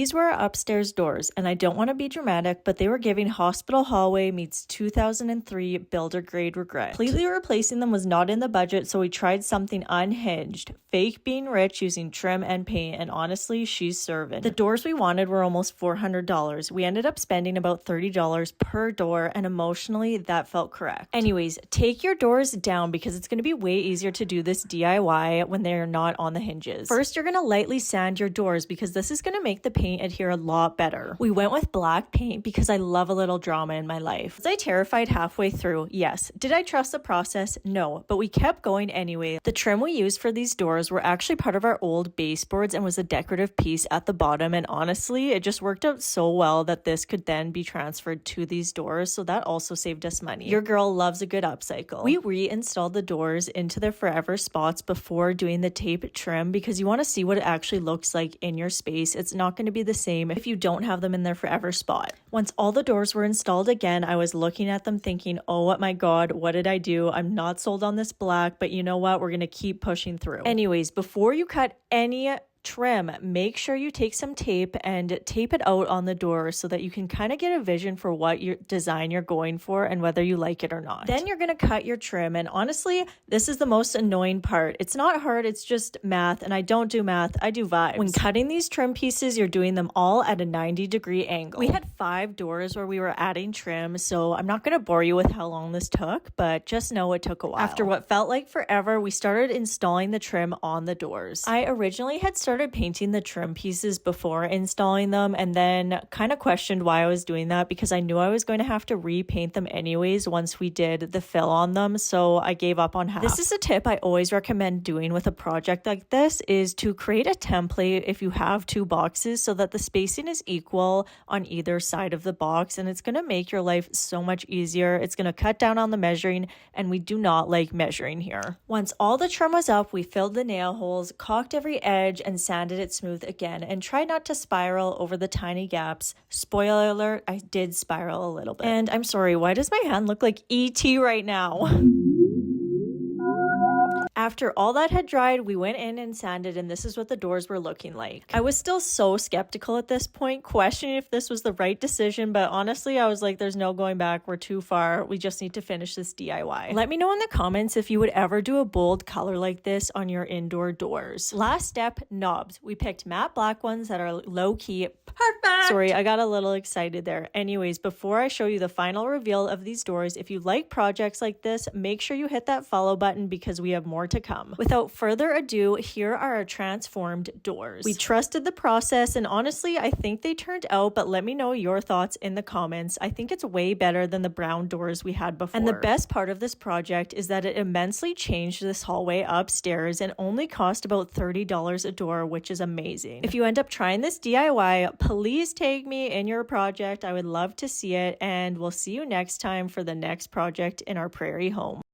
These were our upstairs doors, and I don't want to be dramatic, but they were giving hospital hallway meets 2003 builder grade regret. Completely replacing them was not in the budget, so we tried something unhinged. Fake being rich using trim and paint, and honestly, she's serving. The doors we wanted were almost $400. We ended up spending about $30 per door, and emotionally, that felt correct. Anyways, take your doors down because it's going to be way easier to do this DIY when they're not on the hinges. First, you're going to lightly sand your doors because this is going to make the paint adhere a lot better. We went with black paint because I love a little drama in my life. Was I terrified halfway through? Yes. Did I trust the process? No, but we kept going anyway. The trim we used for these doors were actually part of our old baseboards and was a decorative piece at the bottom, and honestly, it just worked out so well that this could then be transferred to these doors, so that also saved us money. Your girl loves a good upcycle. We reinstalled the doors into their forever spots before doing the tape trim because you want to see what it actually looks like in your space. It's not going to be the same if you don't have them in their forever spot. Once all the doors were installed again, I was looking at them thinking, oh my god, what did I do? I'm not sold on this black, but you know what? We're going to keep pushing through. Anyways, before you cut any trim, make sure you take some tape and tape it out on the door so that you can kind of get a vision for what your design you're going for and whether you like it or not. Then you're going to cut your trim, and honestly, this is the most annoying part. It's not hard, it's just math, and I don't do math, I do vibes. When cutting these trim pieces, you're doing them all at a 90-degree angle. We had 5 doors where we were adding trim, so I'm not going to bore you with how long this took, but just know it took a while. After what felt like forever, we started installing the trim on the doors. I originally had started painting the trim pieces before installing them, and then kind of questioned why I was doing that because I knew I was going to have to repaint them anyways once we did the fill on them, so I gave up on half. This is a tip I always recommend doing with a project like this, is to create a template if you have 2 boxes so that the spacing is equal on either side of the box, and it's going to make your life so much easier. It's going to cut down on the measuring, and we do not like measuring here. Once all the trim was up, we filled the nail holes, caulked every edge, and sanded it smooth again, and try not to spiral over the tiny gaps. Spoiler alert, I did spiral a little bit. And I'm sorry, why does my hand look like ET right now? After all that had dried, we went in and sanded, and this is what the doors were looking like. I was still so skeptical at this point, questioning if this was the right decision, but honestly, I was like, there's no going back. We're too far. We just need to finish this DIY. Let me know in the comments if you would ever do a bold color like this on your indoor doors. Last step, knobs. We picked matte black ones that are low-key. Perfect! Sorry, I got a little excited there. Anyways, before I show you the final reveal of these doors, if you like projects like this, make sure you hit that follow button because we have more to come. Without further ado, here are our transformed doors. We trusted the process, and honestly, I think they turned out, but let me know your thoughts in the comments. I think it's way better than the brown doors we had before. And the best part of this project is that it immensely changed this hallway upstairs and only cost about $30 a door, which is amazing. If you end up trying this DIY, please tag me in your project. I would love to see it, and we'll see you next time for the next project in our prairie home.